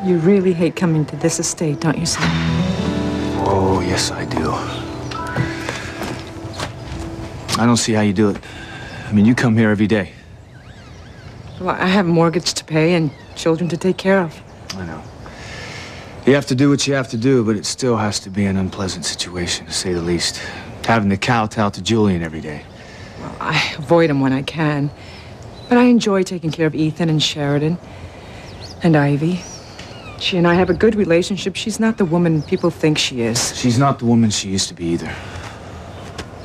You really hate coming to this estate, don't you, Sam? Oh, yes, I do. I don't see how you do it. I mean, you come here every day. Well, I have a mortgage to pay and children to take care of. I know. You have to do what you have to do, but it still has to be an unpleasant situation, to say the least. Having to kowtow to Julian every day. Well, I avoid him when I can. But I enjoy taking care of Ethan and Sheridan and Ivy. She and I have a good relationship. She's not the woman people think she is. She's not the woman she used to be either.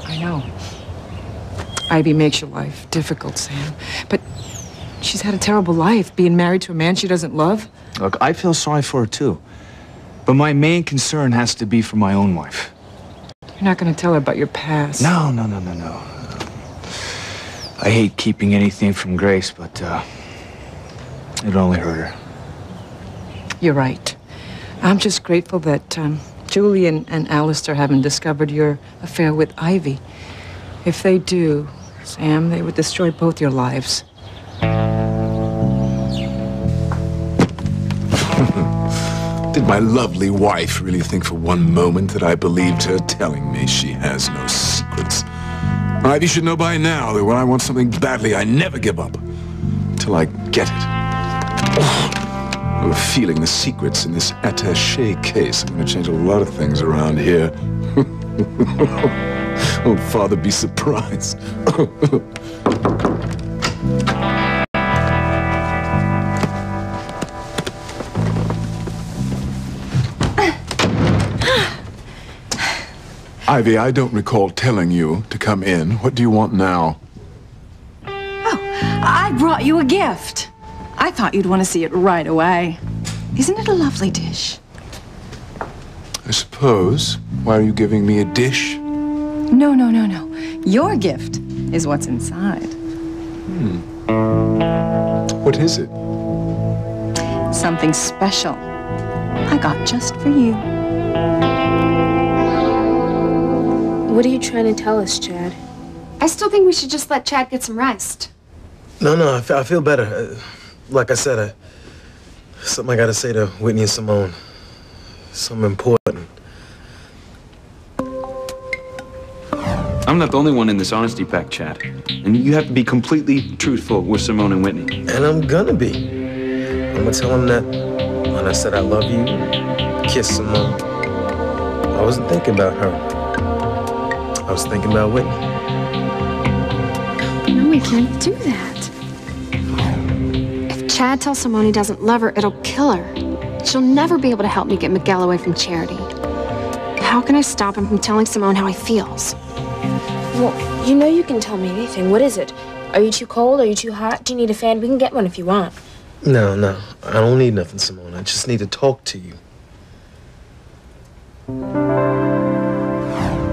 I know. Ivy makes your life difficult, Sam. But she's had a terrible life, being married to a man she doesn't love. Look, I feel sorry for her, too. But my main concern has to be for my own wife. You're not going to tell her about your past. No. I hate keeping anything from Grace, but it'd only hurt her. You're right. I'm just grateful that Julian and Alistair haven't discovered your affair with Ivy. If they do, Sam, they would destroy both your lives. Did my lovely wife really think for one moment that I believed her telling me she has no secrets? Ivy should know by now that when I want something badly, I never give up till I get it. I have a feeling the secrets in this attaché case are going to change a lot of things around here. Oh, Father, be surprised. Ivy, I don't recall telling you to come in. What do you want now? Oh, I brought you a gift. I thought you'd want to see it right away. Isn't it a lovely dish? I suppose. Why are you giving me a dish? No. Your gift is what's inside. What is it? Something special I got just for you. What are you trying to tell us, Chad? I still think we should just let Chad get some rest. No, I feel better. Like I said, something I gotta say to Whitney and Simone. Something important. I'm not the only one in this honesty pact, Chad. And you have to be completely truthful with Simone and Whitney. And I'm gonna be. I'm gonna tell them that when I said I love you, kiss Simone, I wasn't thinking about her. I was thinking about Whitney. No, we can't do that. If Chad tells Simone he doesn't love her, it'll kill her. She'll never be able to help me get Miguel away from Charity. How can I stop him from telling Simone how he feels? Well, you know you can tell me anything. What is it? Are you too cold? Are you too hot? Do you need a fan? We can get one if you want. No. I don't need nothing, Simone. I just need to talk to you.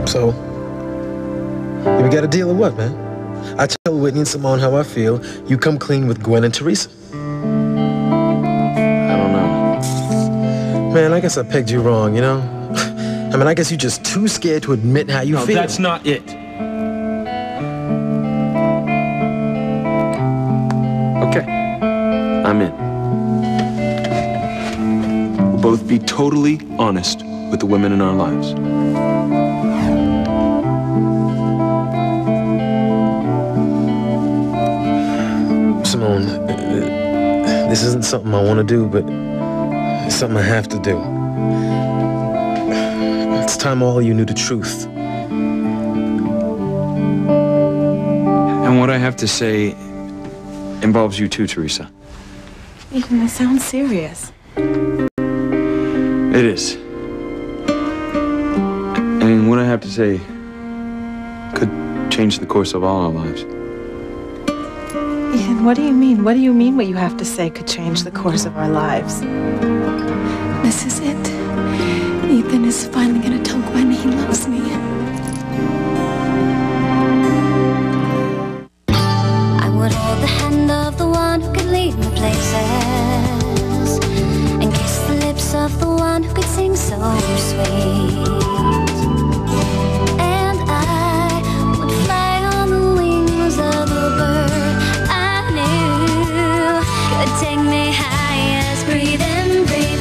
So, we got a deal or what, man? I tell Whitney and Simone how I feel. You come clean with Gwen and Teresa. I don't know. Man, I guess I pegged you wrong, you know? I mean, I guess you're just too scared to admit how you feel. No, that's not it. Okay. I'm in. We'll both be totally honest with the women in our lives. Simone, this isn't something I want to do, but it's something I have to do. It's time all of you knew the truth. And what I have to say involves you too, Teresa. Ethan, this sounds serious. It is. And what I have to say could change the course of all our lives. Ethan, what do you mean? What do you mean what you have to say could change the course of our lives? This is it. Ethan is finally gonna tell Gwen he loves me. I would hold the hand of the one who could lead me places and kiss the lips of the one who could sing so sweet. And I would fly on the wings of a bird I knew could take me high as breathe and breathe.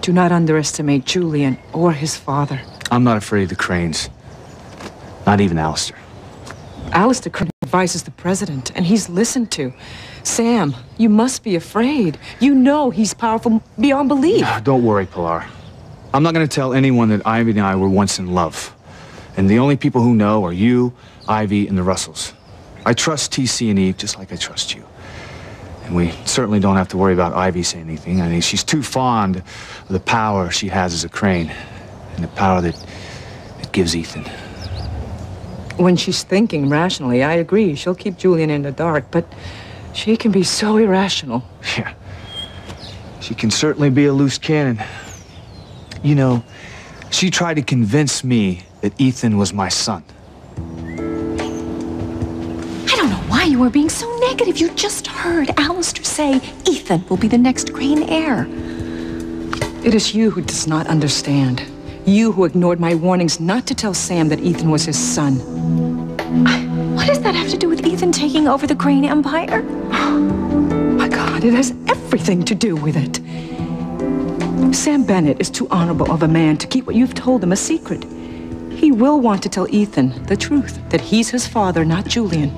Do not underestimate Julian or his father. I'm not afraid of the Cranes. Not even Alistair. Alistair Crane advises the president, and he's listened to. Sam, you must be afraid. You know he's powerful beyond belief. Don't worry, Pilar. I'm not going to tell anyone that Ivy and I were once in love. And the only people who know are you, Ivy, and the Russells. I trust TC and Eve just like I trust you. And we certainly don't have to worry about Ivy saying anything. I mean, she's too fond of the power she has as a Crane. And the power that gives Ethan. When she's thinking rationally, I agree. She'll keep Julian in the dark, but she can be so irrational. Yeah. She can certainly be a loose cannon. You know, she tried to convince me that Ethan was my son. I don't know why you are being so negative. You just heard Alistair say Ethan will be the next Crane heir. It is you who does not understand. You who ignored my warnings not to tell Sam that Ethan was his son. What does that have to do with Ethan taking over the Crane Empire? My God, it has everything to do with it. Sam Bennett is too honorable of a man to keep what you've told him a secret. He will want to tell Ethan the truth, that he's his father, not Julian.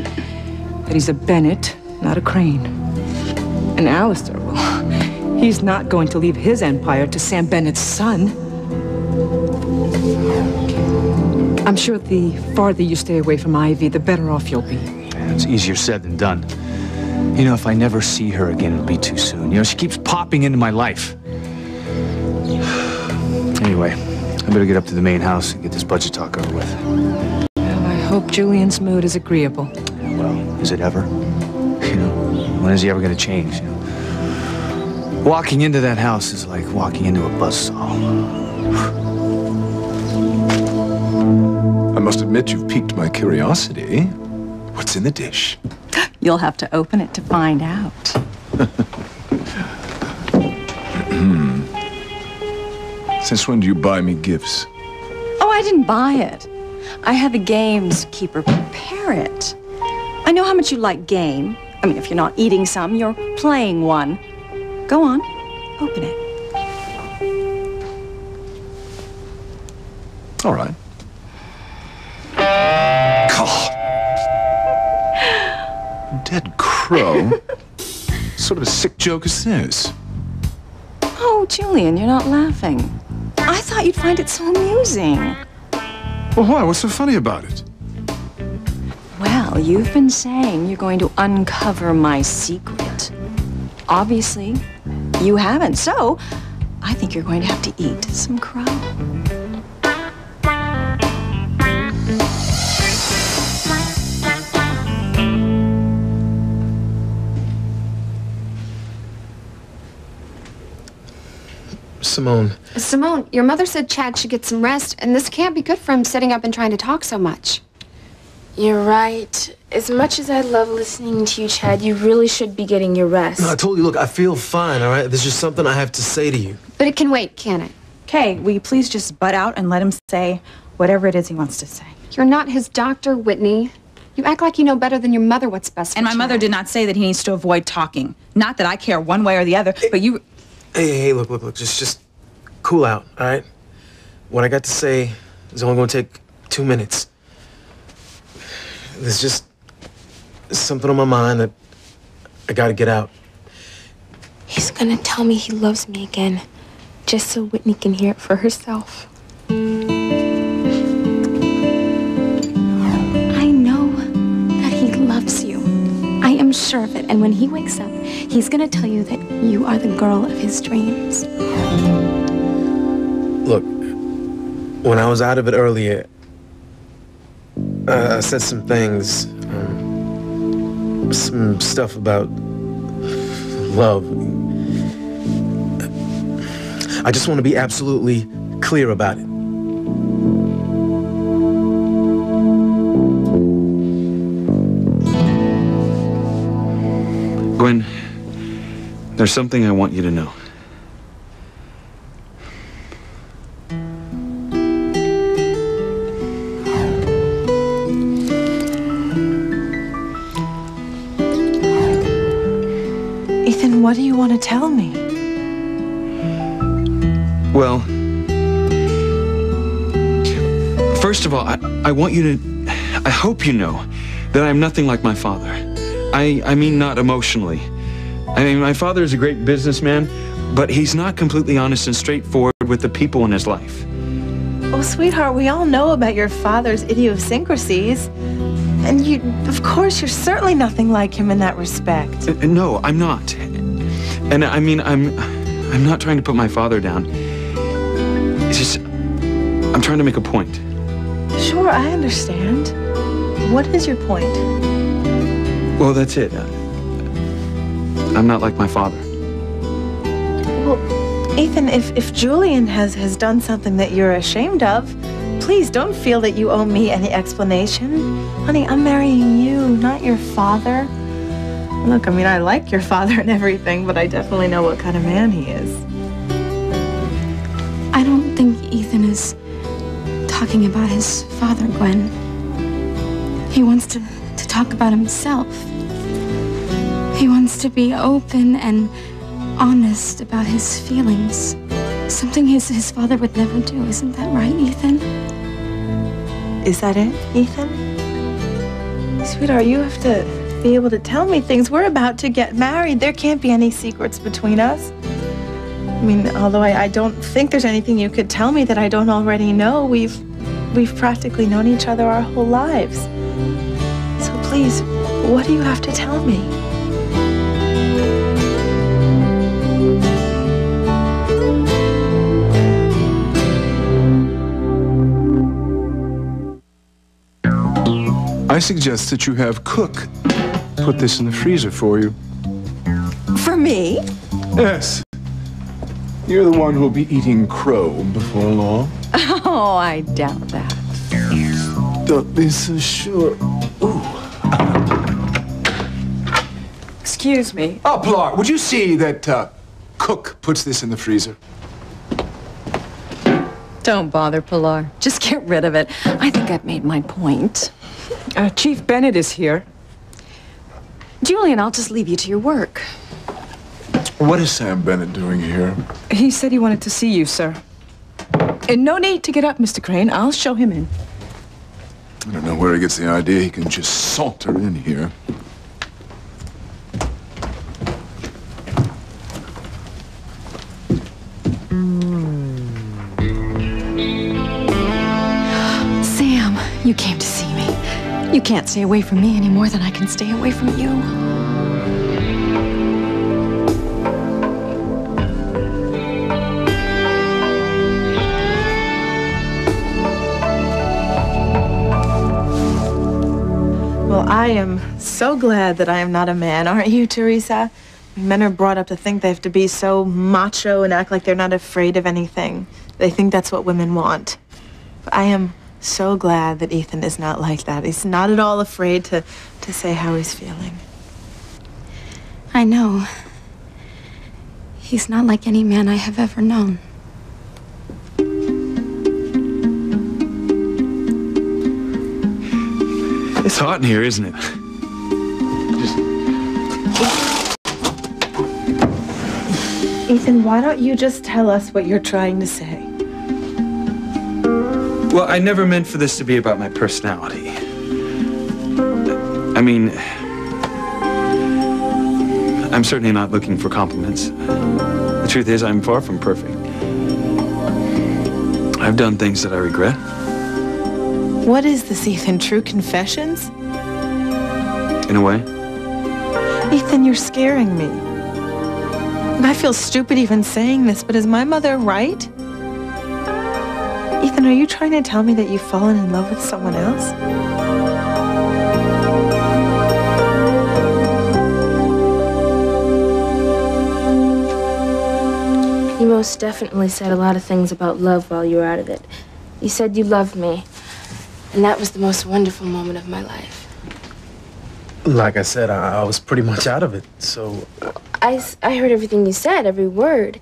That he's a Bennett, not a Crane. And Alistair, well, he's not going to leave his empire to Sam Bennett's son. I'm sure the farther you stay away from Ivy, the better off you'll be. Yeah, it's easier said than done. You know, if I never see her again, it'll be too soon. You know, she keeps popping into my life. Anyway, I better get up to the main house and get this budget talk over with. Well, I hope Julian's mood is agreeable. Yeah, well, is it ever? You know, when is he ever going to change? You know? Walking into that house is like walking into a buzzsaw. I must admit you've piqued my curiosity. What's in the dish? You'll have to open it to find out. Since when do you buy me gifts? Oh, I didn't buy it. I had the gamekeeper prepare it. I know how much you like game. I mean, if you're not eating some, you're playing one. Go on, open it. All right. God. Dead crow. Sort of a sick joke is this? Oh, Julian, you're not laughing. I thought you'd find it so amusing. Well, why? What's so funny about it? Well, you've been saying you're going to uncover my secret. Obviously, you haven't, so I think you're going to have to eat some crow. Simone, your mother said Chad should get some rest, and this can't be good for him sitting up and trying to talk so much. You're right. As much as I love listening to you, Chad, you really should be getting your rest. No, I told you, look, I feel fine, all right? There's just something I have to say to you. But it can wait, can't it? Okay, will you please just butt out and let him say whatever it is he wants to say? You're not his doctor, Whitney. You act like you know better than your mother what's best for And my mother did not say that he needs to avoid talking. Not that I care one way or the other, but you... Hey, look, just cool out, all right? What I got to say is only going to take 2 minutes. There's just something on my mind that I got to get out. He's gonna tell me he loves me again, just so Whitney can hear it for herself. I know that he loves you. I am sure of it. And when he wakes up, he's gonna tell you that you are the girl of his dreams. Look, when I was out of it earlier, I said some things, some stuff about love. I just want to be absolutely clear about it. Gwen, there's something I want you to know. Ethan, what do you want to tell me? Well, first of all, I want you to, I hope you know that I'm nothing like my father. I mean not emotionally. I mean, my father is a great businessman, but he's not completely honest and straightforward with the people in his life. Well, sweetheart, we all know about your father's idiosyncrasies. And you, of course, you're certainly nothing like him in that respect. No, I'm not. And I mean, I'm not trying to put my father down. It's just, I'm trying to make a point. Sure, I understand. What is your point? Well, that's it. I'm not like my father. Well, Ethan, if Julian has done something that you're ashamed of, please don't feel that you owe me any explanation. Honey, I'm marrying you, not your father. Look, I mean, I like your father and everything, but I definitely know what kind of man he is. I don't think Ethan is talking about his father, Gwen. He wants to talk about himself. He wants to be open and honest about his feelings. Something his father would never do. Isn't that right, Ethan? Is that it, Ethan? Sweetheart, you have to be able to tell me things. We're about to get married. There can't be any secrets between us. I mean, although I don't think there's anything you could tell me that I don't already know. We've practically known each other our whole lives. So please, what do you have to tell me? I suggest that you have Cook put this in the freezer for you. For me? Yes. You're the one who'll be eating crow before long. Oh, I doubt that. Don't be so sure. Ooh. Excuse me. Oh, Pilar, would you see that Cook puts this in the freezer? Don't bother, Pilar. Just get rid of it. I think I've made my point. Chief Bennett is here. Julian, I'll just leave you to your work. What is Sam Bennett doing here? He said he wanted to see you, sir. And no need to get up, Mr. Crane. I'll show him in. I don't know where he gets the idea he can just saunter in here. Sam, you came to see me. You can't stay away from me any more than I can stay away from you. Well, I am so glad that I am not a man, aren't you, Teresa? Men are brought up to think they have to be so macho and act like they're not afraid of anything. They think that's what women want. But I am so glad that Ethan is not like that. He's not at all afraid to say how he's feeling. I know. He's not like any man I have ever known. It's hot in here, isn't it? Ethan, why don't you just tell us what you're trying to say? Well, I never meant for this to be about my personality. I mean, I'm certainly not looking for compliments. The truth is, I'm far from perfect. I've done things that I regret. What is this, Ethan? True confessions? In a way. Ethan, you're scaring me. And I feel stupid even saying this, but is my mother right? Ethan, are you trying to tell me that you've fallen in love with someone else? You most definitely said a lot of things about love while you were out of it. You said you loved me, and that was the most wonderful moment of my life. Like I said, I was pretty much out of it, so... I heard everything you said, every word.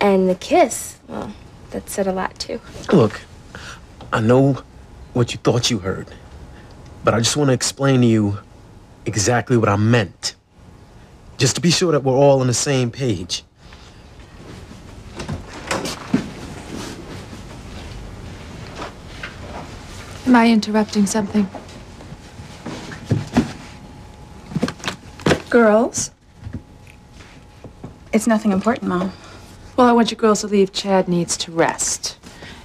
And the kiss, well, that said a lot, too. Look, I know what you thought you heard, but I just want to explain to you exactly what I meant. Just to be sure that we're all on the same page. Am I interrupting something? Girls? It's nothing important, Mom. Well, I want you girls to leave. Chad needs to rest.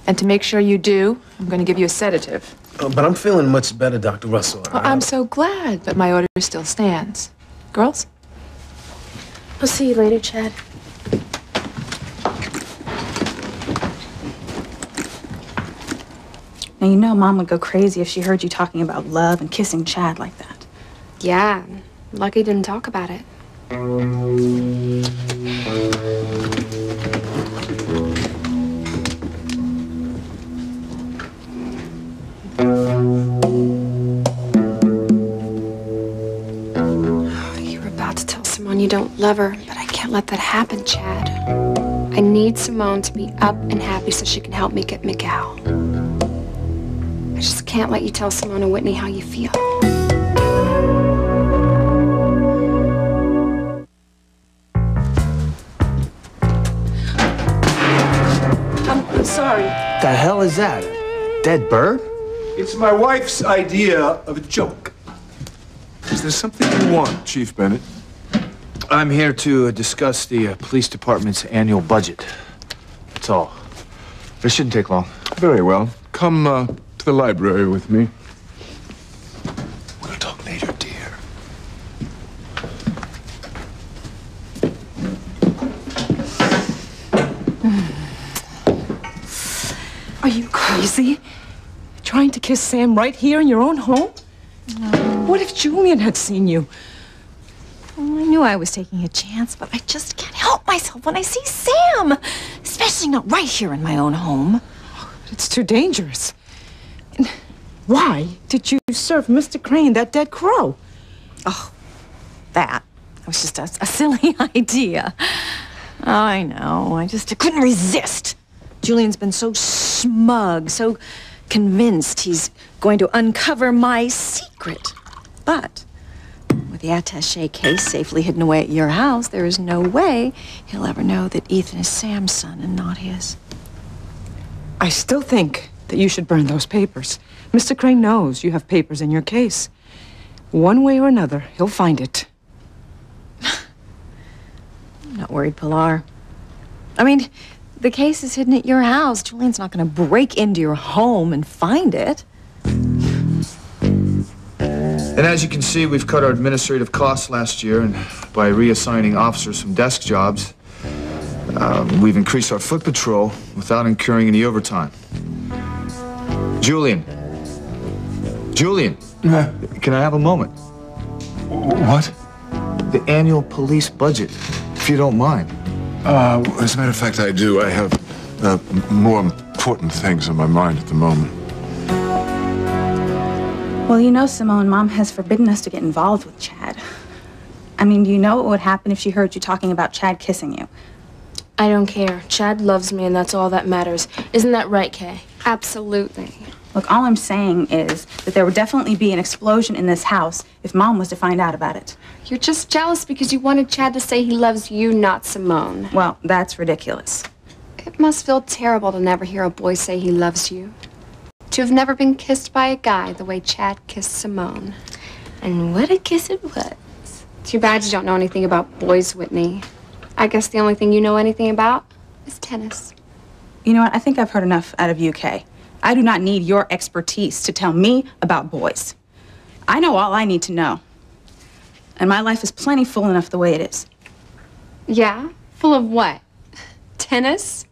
And to make sure you do, I'm going to give you a sedative. But I'm feeling much better, Dr. Russell. Well, I'm so glad, but my order still stands. Girls? I'll see you later, Chad. Now, you know Mom would go crazy if she heard you talking about love and kissing Chad like that. Yeah, Lucky didn't talk about it. You're about to tell Simone you don't love her, but I can't let that happen, Chad. I need Simone to be up and happy so she can help me get Miguel. I just can't let you tell Simone and Whitney how you feel. I'm sorry. The hell is that? A dead bird? It's my wife's idea of a joke. Is there something you want, Chief Bennett? I'm here to discuss the police department's annual budget. That's all. This shouldn't take long. Very well. Come to the library with me. We'll talk later, dear. Are you crazy? Trying to kiss Sam right here in your own home? What if Julian had seen you? Well, I knew I was taking a chance, but I just can't help myself when I see Sam. Especially not right here in my own home. It's too dangerous. And why did you serve Mr. Crane that dead crow? Oh, that was just a silly idea. I know. I couldn't resist. Julian's been so smug, so convinced he's going to uncover my secret. But with the attaché case safely hidden away at your house, there is no way he'll ever know that Ethan is Sam's son and not his. I still think that you should burn those papers. Mr. Crane knows you have papers in your case. One way or another, he'll find it. I'm not worried, Pilar. I mean, the case is hidden at your house. Julian's not going to break into your home and find it. And as you can see, we've cut our administrative costs last year, and by reassigning officers from desk jobs, we've increased our foot patrol without incurring any overtime. Julian. Julian. Can I have a moment? What? The annual police budget, if you don't mind. As a matter of fact, I do. I have more important things on my mind at the moment. Well, you know, Simone, Mom has forbidden us to get involved with Chad. I mean, do you know what would happen if she heard you talking about Chad kissing you? I don't care. Chad loves me, and that's all that matters. Isn't that right, Kay? Absolutely. Look, all I'm saying is that there would definitely be an explosion in this house if Mom was to find out about it. You're just jealous because you wanted Chad to say he loves you, not Simone. Well, that's ridiculous. It must feel terrible to never hear a boy say he loves you. To have never been kissed by a guy the way Chad kissed Simone. And what a kiss it was. Too bad you don't know anything about boys, Whitney. I guess the only thing you know anything about is tennis. You know what? I think I've heard enough out of you, Kay. I do not need your expertise to tell me about boys. I know all I need to know. And my life is plenty full enough the way it is. Yeah? Full of what? Tennis?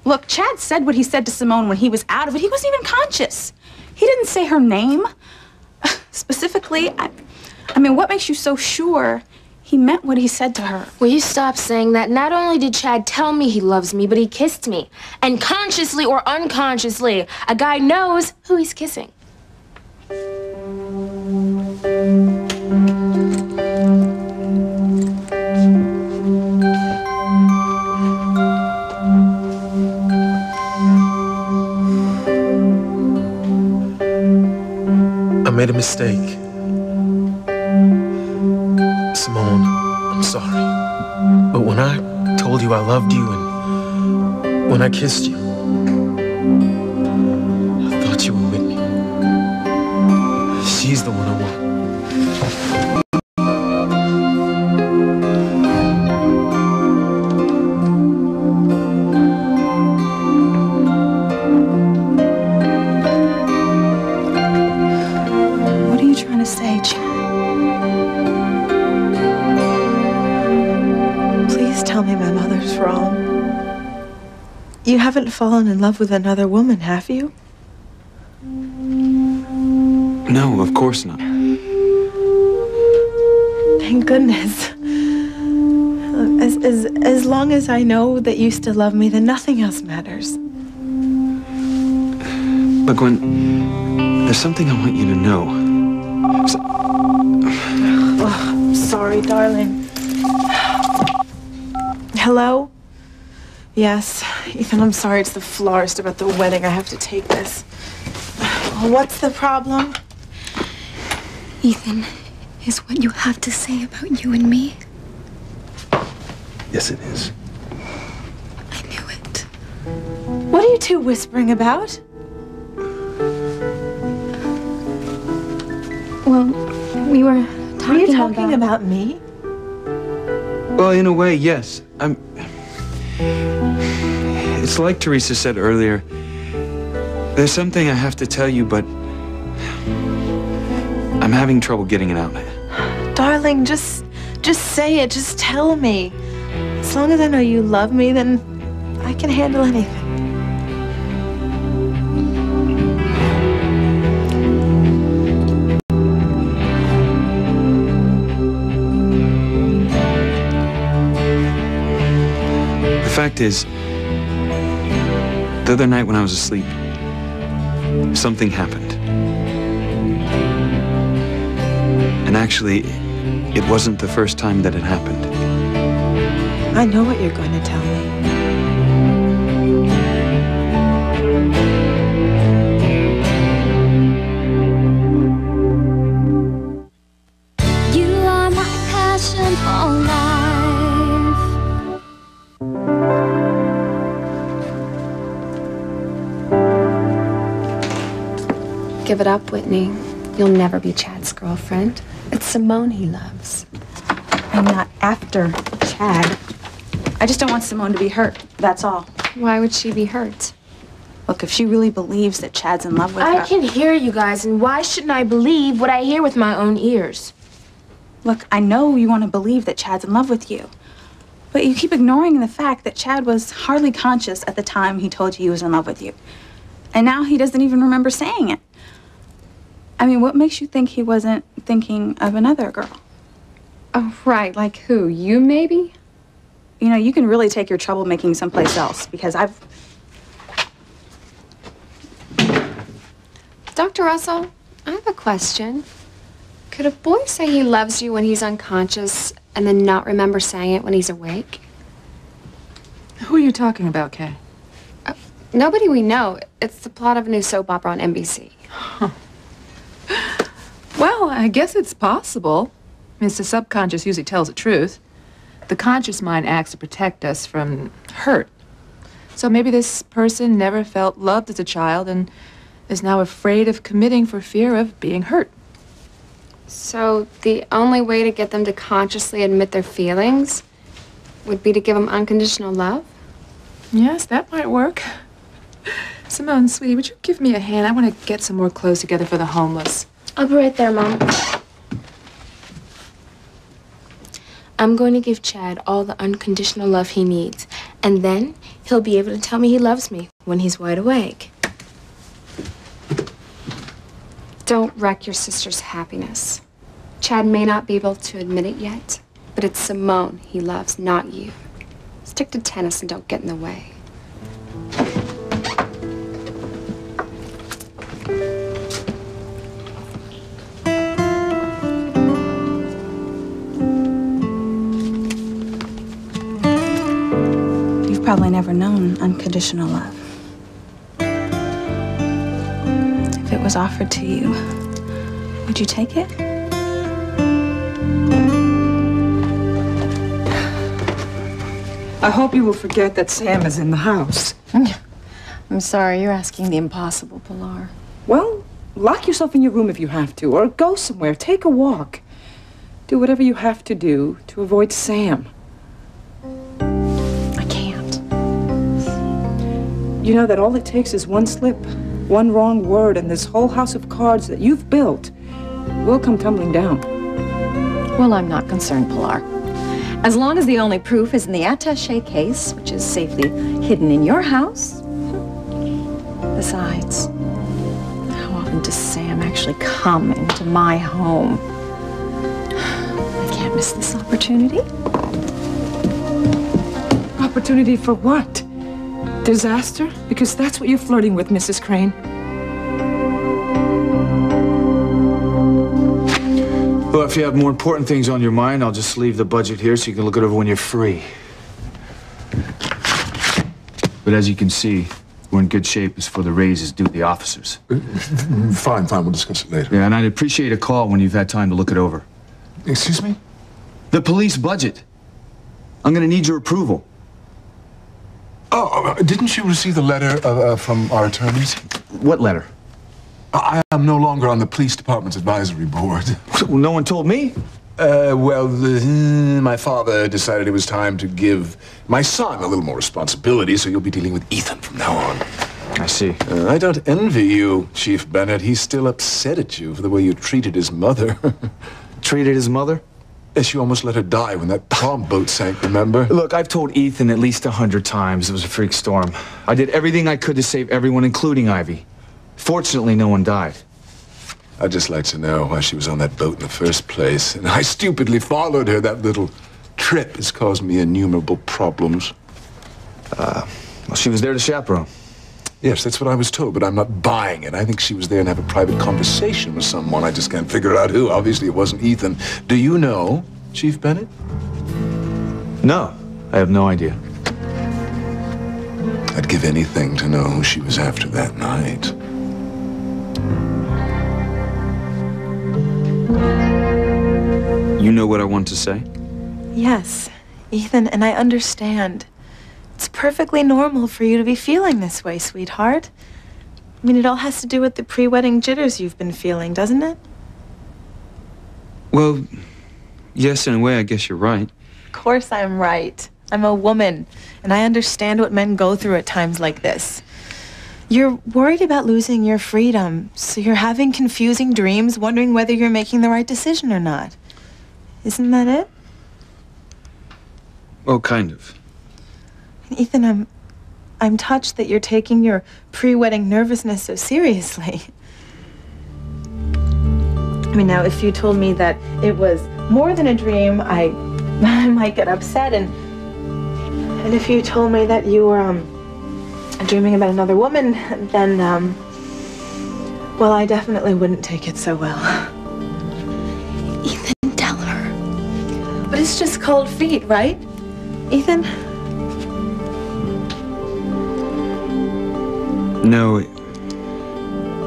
Look, Chad said what he said to Simone when he was out of it. He wasn't even conscious. He didn't say her name. Specifically, I mean, what makes you so sure he meant what he said to her? Will you stop saying that? Not only did Chad tell me he loves me, but he kissed me. And consciously or unconsciously, a guy knows who he's kissing. I made a mistake. Simone, I'm sorry. But when I told you I loved you and when I kissed you, I thought you were with me. tell me my mother's wrong. You haven't fallen in love with another woman, have you? No, of course not. Thank goodness. As long as I know that you still love me, then nothing else matters. Look, Gwen, there's something I want you to know. Oh, sorry, darling. Hello? Yes, Ethan, I'm sorry. It's the florist about the wedding. I have to take this. What's the problem? Ethan, is what you have to say about you and me? Yes, it is. I knew it. What are you two whispering about? Well, we were talking, Were you talking about me? Well, in a way, yes. It's like Teresa said earlier. There's something I have to tell you, but I'm having trouble getting it out. Darling, just say it. Just tell me. As long as I know you love me, then I can handle anything. The fact is, the other night when I was asleep, something happened. And actually, it wasn't the first time that it happened. I know what you're going to tell me. You are my passion for life. Give it up, Whitney. You'll never be Chad's girlfriend. It's Simone he loves. I'm not after Chad. I just don't want Simone to be hurt, that's all. Why would she be hurt? Look, if she really believes that Chad's in love with her... I can hear you guys, and why shouldn't I believe what I hear with my own ears? Look, I know you want to believe that Chad's in love with you, but you keep ignoring the fact that Chad was hardly conscious at the time he told you he was in love with you. And now he doesn't even remember saying it. I mean, what makes you think he wasn't thinking of another girl? Oh, right. Like who? You, maybe? You know, you can really take your troublemaking someplace else, because I've... Dr. Russell, I have a question. Could a boy say he loves you when he's unconscious and then not remember saying it when he's awake? Who are you talking about, Kay? Nobody we know. It's the plot of a new soap opera on NBC. Huh. Well, I guess it's possible. I mean, the subconscious usually tells the truth. The conscious mind acts to protect us from hurt. So maybe this person never felt loved as a child and is now afraid of committing for fear of being hurt. So the only way to get them to consciously admit their feelings would be to give them unconditional love? Yes, that might work. Simone, sweetie, would you give me a hand? I want to get some more clothes together for the homeless. I'll be right there, Mom. I'm going to give Chad all the unconditional love he needs, and then he'll be able to tell me he loves me when he's wide awake. Don't wreck your sister's happiness. Chad may not be able to admit it yet, but it's Simone he loves, not you. Stick to tennis and don't get in the way. You've probably never known unconditional love. If it was offered to you, would you take it? I hope you will forget that Sam is in the house. I'm sorry, you're asking the impossible, Pilar. Well, lock yourself in your room if you have to, or go somewhere, take a walk. Do whatever you have to do to avoid Sam. I can't. You know that all it takes is one slip, one wrong word, and this whole house of cards that you've built will come tumbling down. Well, I'm not concerned, Pilar. As long as the only proof is in the attaché case, which is safely hidden in your house. Besides, how often does Sam actually come into my home? I can't miss this opportunity. Opportunity for what? Disaster? Because that's what you're flirting with, Mrs. Crane. Well, if you have more important things on your mind, I'll just leave the budget here so you can look it over when you're free. But as you can see, we're in good shape as for the raises due to the officers. Fine, we'll discuss it later. Yeah, and I'd appreciate a call when you've had time to look it over. Excuse me? The police budget. I'm gonna need your approval. Oh, didn't you receive the letter from our attorneys? What letter? I am no longer on the police department's advisory board. Well, no one told me. My father decided it was time to give my son a little more responsibility, so you'll be dealing with Ethan from now on. I see. I don't envy you, Chief Bennett. He's still upset at you for the way you treated his mother. Treated his mother? Yes, you almost let her die when that prom boat sank, remember? Look, I've told Ethan at least 100 times it was a freak storm. I did everything I could to save everyone, including Ivy. Fortunately, no one died. I'd just like to know why she was on that boat in the first place. And I stupidly followed her. That little trip has caused me innumerable problems. Well, she was there to chaperone. Yes, that's what I was told, but I'm not buying it. I think she was there and have a private conversation with someone. I just can't figure out who. Obviously, it wasn't Ethan. Do you know, Chief Bennett? No, I have no idea. I'd give anything to know who she was after that night. You know what I want to say? Yes, Ethan, and I understand. It's perfectly normal for you to be feeling this way, sweetheart. I mean, it all has to do with the pre-wedding jitters you've been feeling, doesn't it? Well, yes, in a way, I guess you're right. Of course I'm right. I'm a woman, and I understand what men go through at times like this. You're worried about losing your freedom, so you're having confusing dreams, wondering whether you're making the right decision or not. Isn't that it? Well, kind of. Ethan, I'm touched that you're taking your pre-wedding nervousness so seriously. I mean, now, if you told me that it was more than a dream, I might get upset, and if you told me that you were, dreaming about another woman, then, well, I definitely wouldn't take it so well. Ethan, tell her. But it's just cold feet, right? Ethan? No,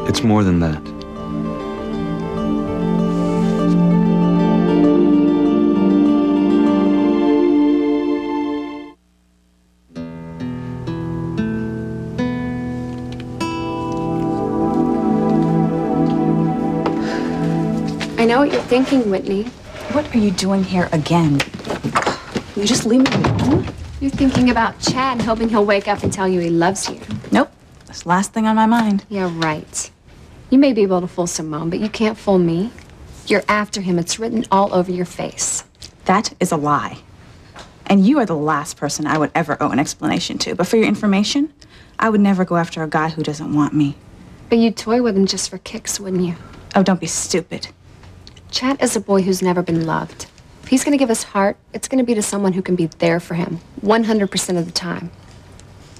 it's more than that. I know what you're thinking, Whitney. What are you doing here again? You just leave me alone? You're thinking about Chad and hoping he'll wake up and tell you he loves you. Nope. That's the last thing on my mind. Yeah, right. You may be able to fool Simone, but you can't fool me. You're after him. It's written all over your face. That is a lie. And you are the last person I would ever owe an explanation to. But for your information, I would never go after a guy who doesn't want me. But you'd toy with him just for kicks, wouldn't you? Oh, don't be stupid. Chad is a boy who's never been loved. If he's going to give his heart, it's going to be to someone who can be there for him 100% of the time.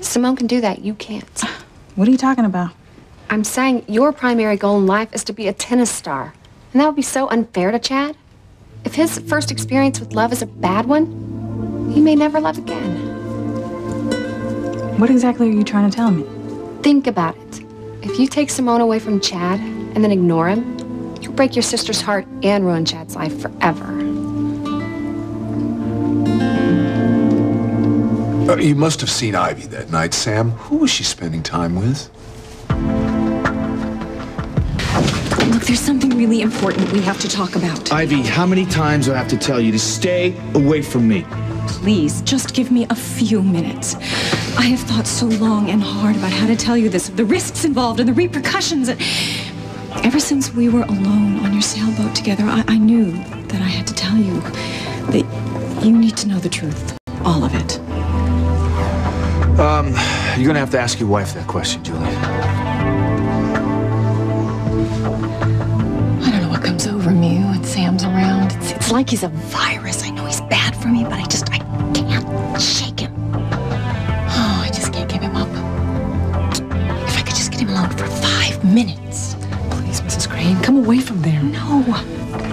Simone can do that. You can't. What are you talking about? I'm saying your primary goal in life is to be a tennis star. And that would be so unfair to Chad. If his first experience with love is a bad one, he may never love again. What exactly are you trying to tell me? Think about it. If you take Simone away from Chad and then ignore him, you'll break your sister's heart and ruin Chad's life forever. You must have seen Ivy that night, Sam. Who was she spending time with? Look, there's something really important we have to talk about. Ivy, how many times do I have to tell you to stay away from me? Please, just give me a few minutes. I have thought so long and hard about how to tell you this, the risks involved and the repercussions. Ever since we were alone on your sailboat together, I knew that I had to tell you that You need to know the truth. All of it. You're gonna have to ask your wife that question, Julie. I don't know what comes over me when Sam's around. It's like he's a virus. I know he's bad for me, but I can't shake him. Oh, I just can't give him up. If I could just get him alone for 5 minutes. Please, Mrs. Crane, come away from there. No.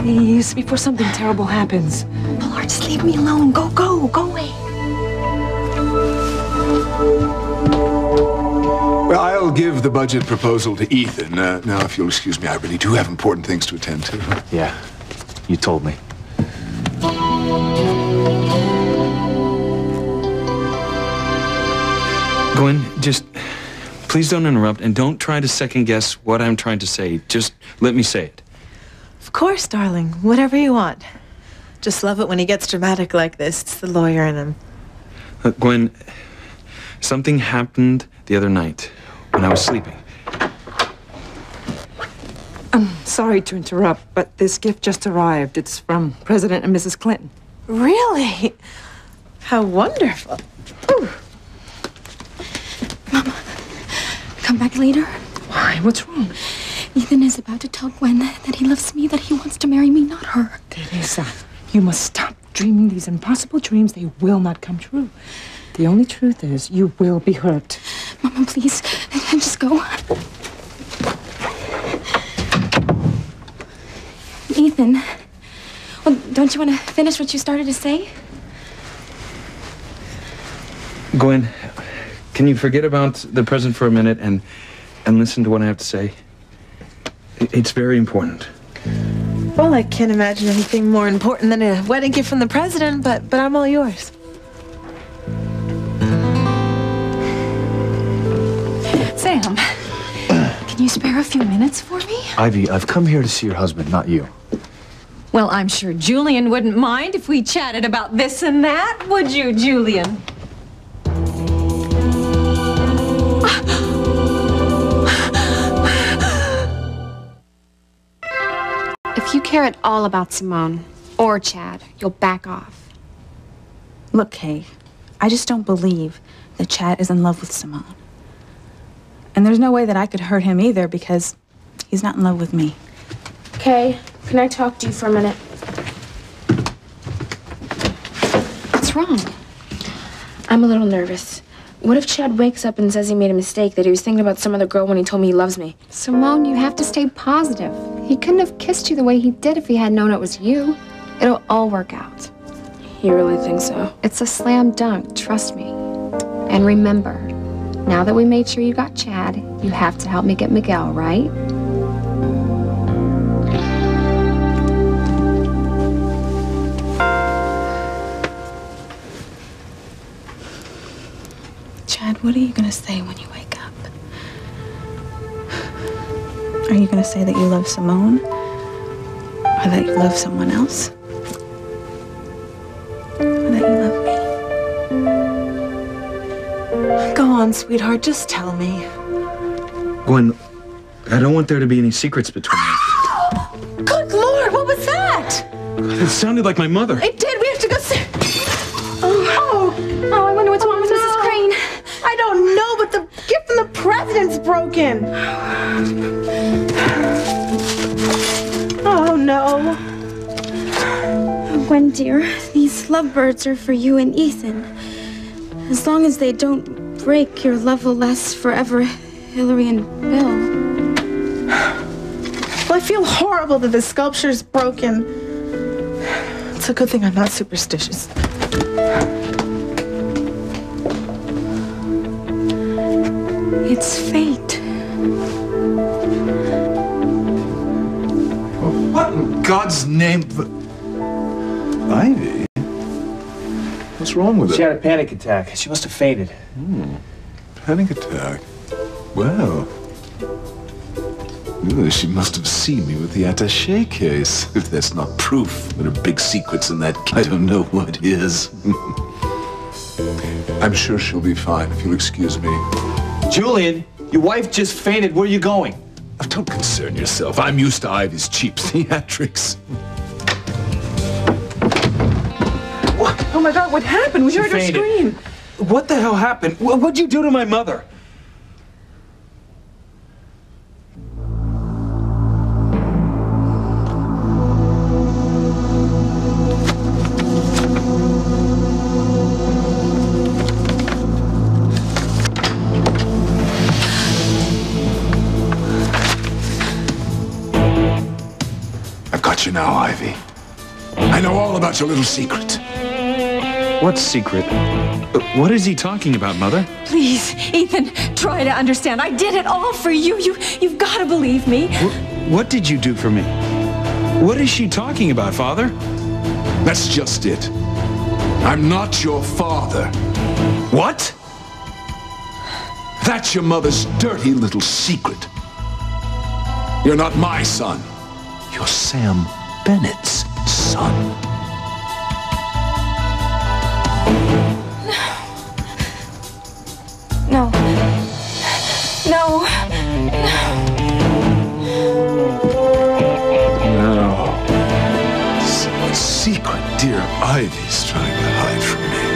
Please, before something terrible happens. Pilar, just leave me alone. Go away. Well, I'll give the budget proposal to Ethan. Now, if you'll excuse me, I really do have important things to attend to. Yeah, you told me. Gwen, just please don't interrupt and don't try to second guess what I'm trying to say. Just let me say it. Of course, darling. Whatever you want. Just love it when he gets dramatic like this. It's the lawyer in him. Gwen, something happened the other night when I was sleeping. I'm sorry to interrupt, but this gift just arrived. It's from President and Mrs. Clinton. Really? How wonderful. Whew. Mama, come back later. Why? What's wrong? Ethan is about to tell Gwen that he loves me, that he wants to marry me, not her. Teresa, you must stop dreaming these impossible dreams. They will not come true. The only truth is you will be hurt. Mama, please, just go. Ethan, well, don't you want to finish what you started to say? Gwen, can you forget about the present for a minute and listen to what I have to say? It's very important. Well, I can't imagine anything more important than a wedding gift from the president, but I'm all yours. Sam, can you spare a few minutes for me? Ivy, I've come here to see your husband, not you. Well, I'm sure Julian wouldn't mind if we chatted about this and that, would you, Julian? If you care at all about Simone or Chad, you'll back off. Look, Kay, I just don't believe that Chad is in love with Simone. And there's no way that I could hurt him either because he's not in love with me. Kay, can I talk to you for a minute? What's wrong? I'm a little nervous. What if Chad wakes up and says he made a mistake, that he was thinking about some other girl when he told me he loves me? Simone, you have to stay positive. He couldn't have kissed you the way he did if he had known it was you. It'll all work out. You really think so? It's a slam dunk, trust me. And remember, now that we made sure you got Chad, you have to help me get Miguel, right? Chad, what are you gonna say when you wake up? Are you gonna say that you love Simone? Or that you love someone else? Or that you love me? Go on, sweetheart. Just tell me. Gwen, I don't want there to be any secrets between us. Good Lord, what was that? It sounded like my mother. It did. We have to go see. Oh, I wonder what's wrong with Mrs. Crane. I don't know, but the gift from the president's broken. Oh, no. Gwen, dear, these lovebirds are for you and Ethan. As long as they don't break, your love will last forever, Hillary and Bill. Well, I feel horrible that the sculpture's broken. It's a good thing I'm not superstitious. It's fate. What in God's name? Ivy? What's wrong with her? She had a panic attack. She must have fainted. Panic attack? Well, she must have seen me with the attaché case. If that's not proof there are big secrets in that case, I don't know what is. I'm sure she'll be fine if you'll excuse me. Julian, your wife just fainted. Where are you going? Don't concern yourself. I'm used to Ivy's cheap theatrics. What? Oh my God, what happened? We heard her fainted. scream. What the hell happened? What'd you do to my mother? I've got you now, Ivy. I know all about your little secret. What secret? What is he talking about, Mother? Please, Ethan, try to understand. I did it all for you. You've got to believe me. What did you do for me? What is she talking about, Father? That's just it. I'm not your father. What? That's your mother's dirty little secret. You're not my son. You're Sam Bennett's son. No. No. Now, what secret dear Ivy's trying to hide from me?